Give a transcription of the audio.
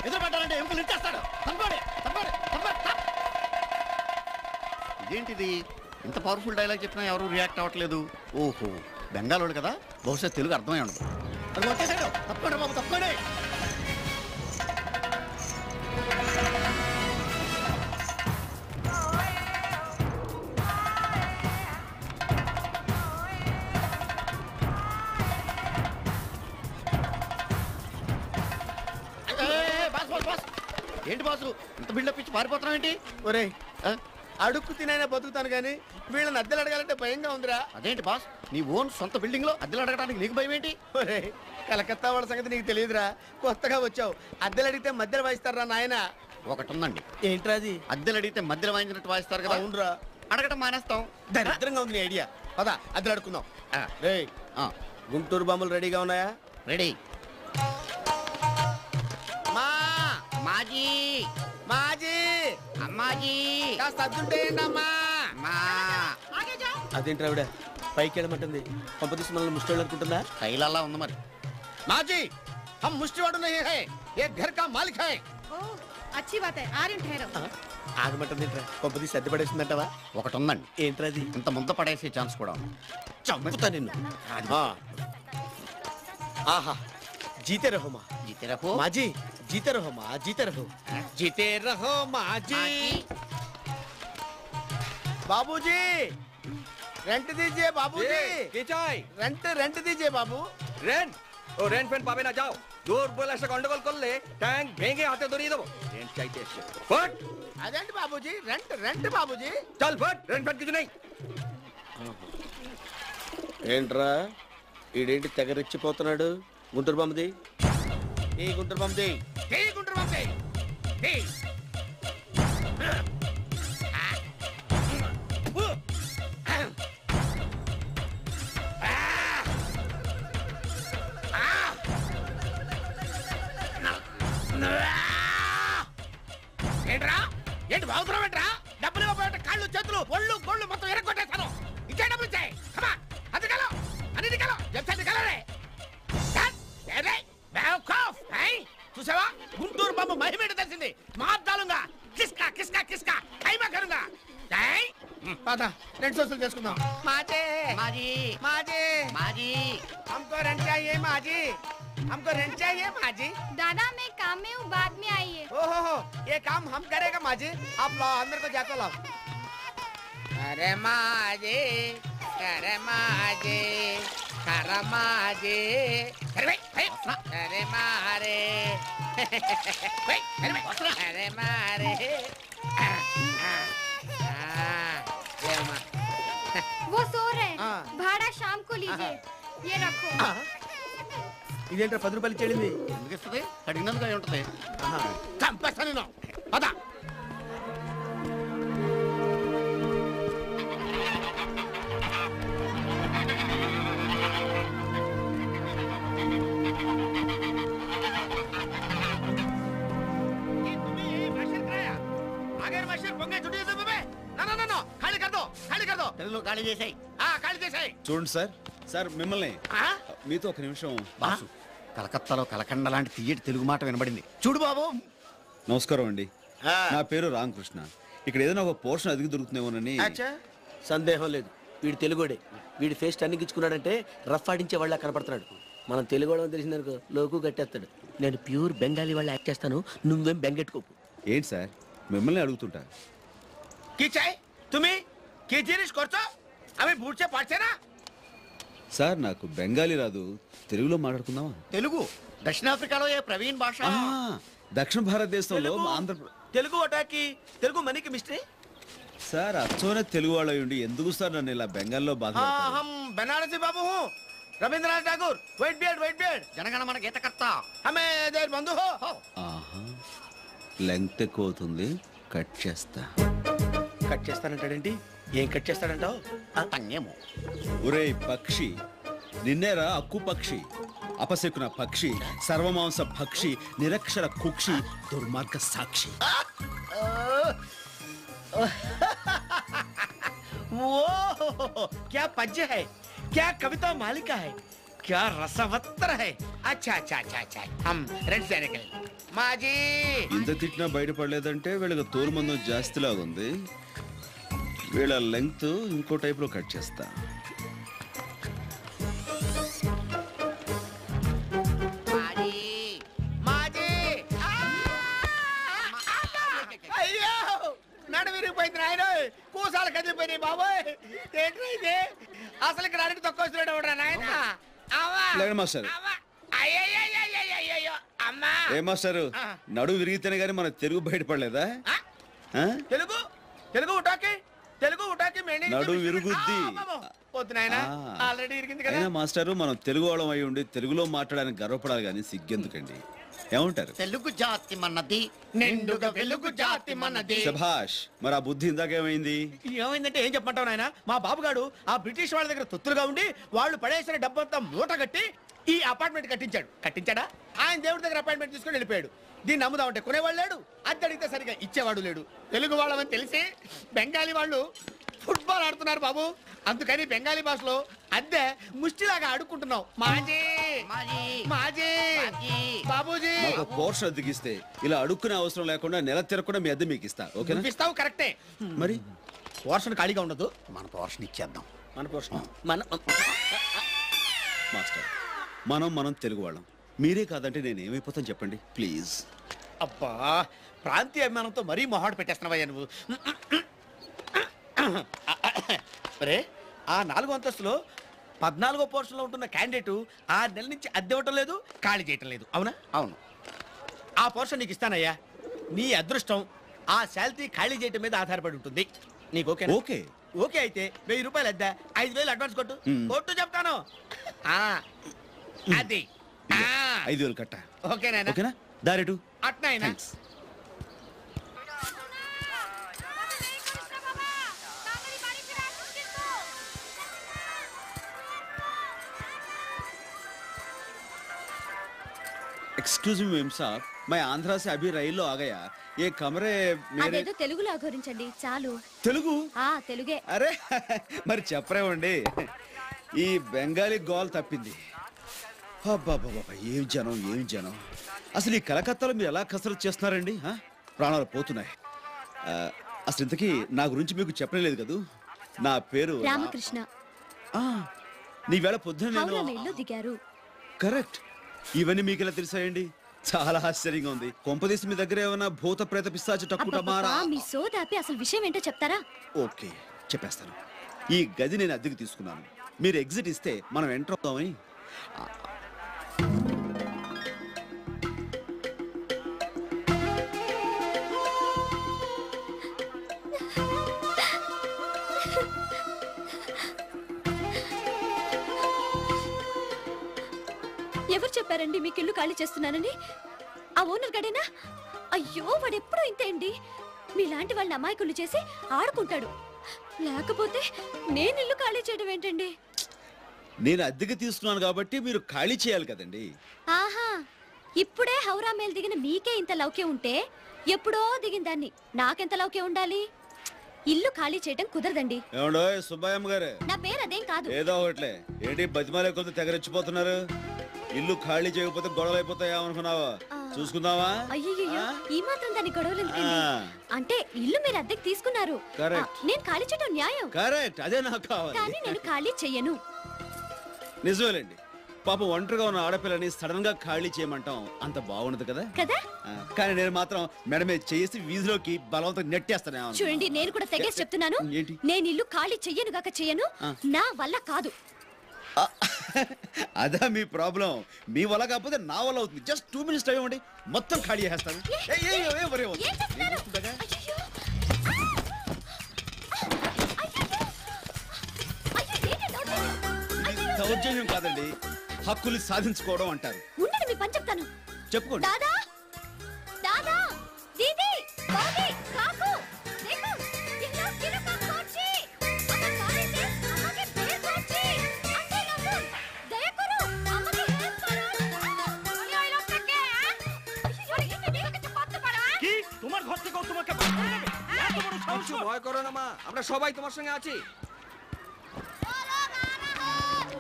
ఎదురు పడ్డారంటే ఎముకలు ఇచ్చేస్తాడు. ఇదేంటిది ఇంత పవర్ఫుల్ డైలాగ్ చెప్పినా ఎవరు రియాక్ట్ అవ్వట్లేదు? ఓహో, బెంగాలోడు కదా, బహుశా తెలుగు అర్థమై ఉండదు. అది వచ్చేసాడు. తప్పకుండా బాబు, తప్పకుండా. ఏంటి బాసు ఇంత బిల్డప్ ఇచ్చి పారిపోతున్నావు ఏంటి? ఒరే, అడుక్కు తినైనా బతుకుతాను కానీ వీళ్ళని అద్దెలు అడగాలంటే భయంగా ఉందిరా. అదేంటి బాస్, నీ ఓన్ సొంత బిల్డింగ్ లో అద్దెలు అడగడానికి నీకు భయం ఏంటి? ఒరే, కలకత్తా వాళ్ళ సంగతి నీకు తెలియదురా. కొత్తగా వచ్చావు, అద్దెలు అడిగితే మధ్యలో వాయిస్తారా నాయన? ఒకటి ఉందండి. ఏంట్రా అది? అద్దెలు అడిగితే మధ్యలో వాయించినట్టు వాయిస్తారు కదా. అవునరా, అడగటం మానేస్తాం. దరిద్రంగా ఉంది నీ ఐడియా. పదా అద్దెలు అడుక్కుందాం. రే, గుంటూరు బాంబులు రెడీగా ఉన్నాయా? రెడీ. మాజీ మాజీ అమ్మాజీ కాస్త అద్దుంటే ఏంటమ్మా? అదేంటి ఆవిడ పైకి వెళ్ళమంటుంది? పంపదీసి మనల్ని ముష్టోళ్ళు అనుకుంటుందా? కైలల్లా ఉంది మరి. మాజీ హమ్ ముష్టివాడు నహీ హై, ఏ ఘర్ కా మాలిక్ హై. अच्छी बात है, आ रही हूं, ठहरो. ఆగమంటుంది పంపదీసి అద్దె పడేస్తుందంటవా? ఒకటి ఉందండి. ఏంట్రా అది? ఇంత ముద్ద పడేసే ఛాన్స్ కూడా ఉంది. చంపుతా నిన్ను. ఆహా, జీతే రహో మా. జీతే రహో మాజీ, जीते रहो माँ, जीते रहो, जीते रहो माजी. बाबूजी रेंट दीजिए बाबूजी. रेंट दीजिए बाबू. रेंट ओ रेंट फैन पावे ना जाओ. दूर बोला से गंडगोल कर ले, टैंक भेंगे हाथे दौड़ी दो. रेंट चाहिए फट. अदेंट बाबूजी, रेंट बाबूजी. चल फट, रेंट फैन किसी नहीं. ఏంట్రా ఈడేంటి తెగరెచ్చిపోతున్నాడు? గుంటూరు బొమ్మది, ఏ గుంటూరు బొమ్మది, ఏ గుంటూరు బొమ్మది. ఏంట్రా, ఏంటి బాగుతున్నావు? ఏంట్రా, డబ్బులు ఇవ్వబోయే కాళ్ళు చేతులు ఒళ్ళు గోళ్ళు మొత్తం ఎరగొట్టేస్తాను. ఇచ్చే డబ్బులు ఇచ్చాయి. అదిగలో అన్నిటికలో చెప్తాను. చూసావా, గుంటూరు బాబు మహిమేట తెలిసింది. మార్దాలుగా కిస్కా కిస్కా కిస్కా కైమా కరుంగా. రెండు సోసులు చేసుకుందాం. మాజీ మాజీ మాజీ మాజీ हमको रेंट चाहिए माजी, हमको रेंट चाहिए माजी. दादा मैं काम में हूँ, बाद में आइए. ओहो, ये काम हम करेगा माजी. आप लाओ, अंदर को जाकर लाओ. अरे माजी, अरे माजी, अरे माजी, अरे भाई, अरे मारे, अरे मारे. वो सो रहे हैं, भाड़ा शाम को लीजिए. ये रखो. ఇదేంట్రా 10 రూపాయలు చెల్లింది? ఎందుకు ఇస్తుంది? అడిగినందుకు అయి ఉంటుంది. చంపేస్తాను. పద. చూడండి సార్, సార్ మిమ్మల్ని మీతో ఒక నిమిషం. బాసు, కలకత్తాలో కలకండ లాంటి తీయటి తెలుగు మాట వినబడింది. చూడు బాబు. నమస్కారం అండి, నా పేరు రామకృష్ణ. ఇక్కడ ఏదైనా ఒక పోర్షన్ అదిగి దొరుకుతుందేమోనని. సందేహం లేదు, వీడు తెలుగుడే. వీడి ఫేస్ టర్నింగ్ ఇచ్చుకున్నాడంటే రఫ్ ఆడించే వాళ్ళ కనపడుతున్నాడు. మనం తెలుగు వాళ్ళని తెలిసిందనుకో లోకు కట్టేస్తాడు. నేను ప్యూర్ బెంగాలీ వాళ్ళు యాక్ట్ చేస్తాను, నువ్వేం బెంగెట్టుకోకు. ఏంటి సార్, మిమ్మల్ని అడుగుతుంటా. సార్ నాకు బెంగాలీ రాదు, తెలుగులో మాట్లాడుకుందామా? తెలుగు దక్షిణాఫ్రికాలో ఏ ప్రవీణ్ భాష. దక్షిణ భారతదేశంలో ఆంధ్ర తెలుగు అటాకి తెలుగు మనీకి మిస్టరీ. సార్ అచ్చోనే తెలుగు వాళ్ళు ఉండి ఎందుకు సార్ నన్ను ఇలా బెంగాల్లో బాధ? బనారసి బాబు రవీంద్రనాథ్ ఠాగూర్. వైట్ బియర్డ్ జనగణ మన గీతకర్త. హమే దేర్ బంధు హో. లెంగ్త్ ఎక్కువ అవుతుంది, కట్ చేస్తా. కట్ చేస్తానంటాడేంటి? ఏం కట్ చేస్తాడంటావు? తంగేమో. ఒరేయ్ పక్షి, నిన్నేరా అక్కు పక్షి, అపశకున పక్షి, సర్వమాంస భక్షి, నిరక్షర కుక్షి, దుర్మార్గ సాక్షి. वो क्या पद्य है, क्या कविता मालिका है. क्या रसवत्तर है। अच्छा अच्छा अच्छा अच्छा हम रेड से निकले माँ जी। ఇంత తిట్టినా బయటపడలేదంటే వీళ్ళకి తోలు మందం జాస్తిలాగా ఉంది. వీళ్ళ లెంగ్త్ ఇంకో టైప్ లో కట్ చేస్తా. అయ్యో నడు విరిగిపోయింది నాయన. కూసాలు కదిలిపోయినాయి బాబోయ్. ఏంట్రా ఇది? అసలు ఇక్కడ అడిగి తక్కువ వస్తున్నాడు నాయన. లేండి మాస్టర్. అయ్యో అమ్మా. ఏ మాస్టారు, నడుము విరిగితేనే గానీ మన తెలుగు బయటపడలేదా? ఆ? తెలుగు తెలుగు ఉటాకి తెలుగు ఉటాకి నడుము విరుగుద్ది. పోతున్నాయన ఆల్రెడీ ఇరిగింది కదా. అయినా మాస్టారు, మనం తెలుగు వాళ్ళం అయి ఉండి తెలుగులో మాట్లాడడానికి గర్వపడాలి కానీ సిగ్గెందుకండి? ఏమంటారు? తెలుగు జాతి మనది, నిండుగా వెలుగు జాతి మనది. శభాష్. మరి ఆ బుద్ధి ఇందాకేమైంది? ఏమైందంటే ఏం చెప్పమంటావు నాయన? మా బాబుగాడు ఆ బ్రిటిష్ వాళ్ళ దగ్గర తొత్తులుగా ఉండి వాళ్ళు పడేసిన డబ్బంతా మూట కట్టి ఈ అపార్ట్మెంట్ కట్టించాడా? ఆయన దేవుడి దగ్గర అపాయింట్మెంట్ తీసుకొని వెళ్ళిపోయాడు. దీన్ని నమ్ముదామంటే కొనేవాళ్ళు లేడు, అద్దె అడిగితే సరిగా ఇచ్చేవాడు లేడు. తెలుగు వాళ్ళమని తెలిసి బెంగాలీ వాళ్ళు ఫుట్బాల్ ఆడుతున్నారు బాబు. అందుకని బెంగాలీ భాషలో అద్దె ముష్టిలాగా ఆడుకుంటున్నాం. మాజీ మాజీ బాబూజీ. మాకు పోర్షన్ అద్దెకిస్తే ఇలా అడుక్కునే అవసరం లేకుండా నెల తిరగకుండా మీ అద్దె మీకు ఇస్తా. ఓకేనా? ఇస్తావు కరెక్టే. మరి పోర్షన్ ఖాళీగా ఉండదు. మన పోర్షన్ ఇచ్చేద్దాం. మన పోర్షన్ మాస్టర్, మనం తెలుగు వాళ్ళం. మీరే కాదంటే నేను ఏమైపోతాను చెప్పండి ప్లీజ్. అబ్బా, ప్రాంతీయ అభిమానంతో మరీ మొహాడు పెట్టేస్తున్నావయ్యా నువ్వు. అరే, ఆ 4వ అంతస్తులో 14వ పోర్షన్లో ఉంటున్న క్యాండిడేట్ 6 నెలల నుంచి అద్దె ఇవ్వటం లేదు, ఖాళీ చేయటం లేదు. అవునా? అవును. ఆ పోర్షన్ నీకు ఇస్తానయ్యా. నీ అదృష్టం ఆ శాలరీ ఖాళీ చేయటం మీద ఆధారపడి ఉంటుంది. నీకు ఓకే? ఓకే. ఓకే అయితే 1000 రూపాయలు అద్దె, 5000 అడ్వాన్స్ కొట్టు. కొట్టు చెప్తాను. అది 5,000 కట్ట. ఓకేనా? దారేటు అట్నైనా. एक्सक्यूज मी मेम साहब, मैं आंध्रा से अभी रैल लो आ गया. ये कमरे मेरे అదేదో తెలుగులో అఘోరించండి చాలు. తెలుగు? తెలుగే. అరే మరి చెప్పరేమండి, ఈ బెంగాలీ గోల్ తప్పింది. అబ్బాబాబా, ఏం జనం. అసలు ఈ కలకత్తాలో మీరు ఎలా కసరత్తు చేస్తున్నారండి? ప్రాణాలు పోతున్నాయి. అసలు ఇంతకీ నా గురించి మీకు చెప్పలేదు కదూ. నా పేరు రామకృష్ణ. నీవేళ పొద్దున నేను దిగారు. కరెక్ట్. ఇవన్నీ మీకు ఎలా తెలిసాయండి? చాలా ఆశ్చర్యంగా ఉంది. కొంపదీసి మీ దగ్గర ఏమైనా భూత ప్రేత పిశాచ టక్కుటమారా? మీ సోదాపి అసలు విషయం ఏంటో చెప్తారా? ఓకే, చెప్పేస్తాను. ఈ గది నేను అద్దెకు తీసుకున్నాను. మీరు ఎగ్జిట్ ఇస్తే మనం ఎంటర్ అవుతామని. ఎవరు చెప్పారండి మీకు ఇల్లు ఖాళీ చేస్తున్నానని? ఆ ఓనర్ గడేనా? అయ్యో, వాడు ఎప్పుడూ ఇంతే అండి. మీలాంటి వాళ్ళని అమాయకులు చేసి ఆడుకుంటాడు. లేకపోతే నేను ఇల్లు ఖాళీ చేయడం ఏంటండి? నేను అద్దెకి తీసుకున్నాను కాబట్టి మీరు ఖాళీ చేయాలి కదండి. ఆహా, ఇప్పుడే హౌరా మేల్ దిగిన మీకే ఇంత లౌక్యం ఉంటే ఎప్పుడో దిగిన దాన్ని నాకెంత లౌక్యం ఉండాలి? ఇల్లు ఖాళీ చేయడం కుదరదండి. ఏమండో సుబ్బయ్యమ్మ గారు, నా పేరు అదేం కాదు. ఏదో ఒకట్లే. ఏంటి బతిమాలే కొద్ది తెగరెచ్చిపోతున్నారు? ఇల్లు ఖాళీ చేయకపోతే గొడవలు అయిపోతాయా అనుకున్నావా? చూసుకుందామా? అయ్యయ్యో, ఈ మాత్రం దాని గొడవలు ఎందుకండి? అంటే ఇల్లు మీరు అద్దెకి తీసుకున్నారు. నేను ఖాళీ చేయడం న్యాయం. కరెక్ట్, అదే నాకు కావాలి. కానీ నేను ఖాళీ చెయ్యను. నిజమేలేండి. పాపం ఒంటరిగా ఉన్న ఆడపిల్లని సడన్ గా ఖాళీ చేయమంటాం అంత బాగుండదు కదా. కానీ నేను మాత్రం మేడమే చేసి వీధిలోకి బలవంతం నెట్టేస్తాను. చూడండి, నేను కూడా తెగేసి చెప్తున్నాను. నేను ఇల్లు ఖాళీ చెయ్యను గాక చెయ్యను. నా వల్ల కాదు. అదా మీ ప్రాబ్లం. మీ వల్ల కాకపోతే నా వల్ల అవుతుంది. జస్ట్ 2 minutes టైం ఇవ్వండి, మొత్తం ఖాళీ చేస్తాను. దౌర్జన్యం కాదండి, హక్కులు సాధించుకోవడం అంటారు. ఉండండి, మీ పని చెప్తాను. చెప్పుకోండి. దాదా, దాదా, దీదీ, బాబీ, కాకు, देखो, ये लोग किलो का कोची, अगर मारे थे, हमारे बेर कोची, अंडे लोगों, दया करो, हमारी हेल्प करो. ये लोग क्या है? ये ये देखो कि बात पड़ा है? কি তোমার ঘর থেকে তোমাকে বাদ করে দেবে? এত বড় সাহস! ভয় করো না মা, আমরা সবাই তোমার সঙ্গে আছি।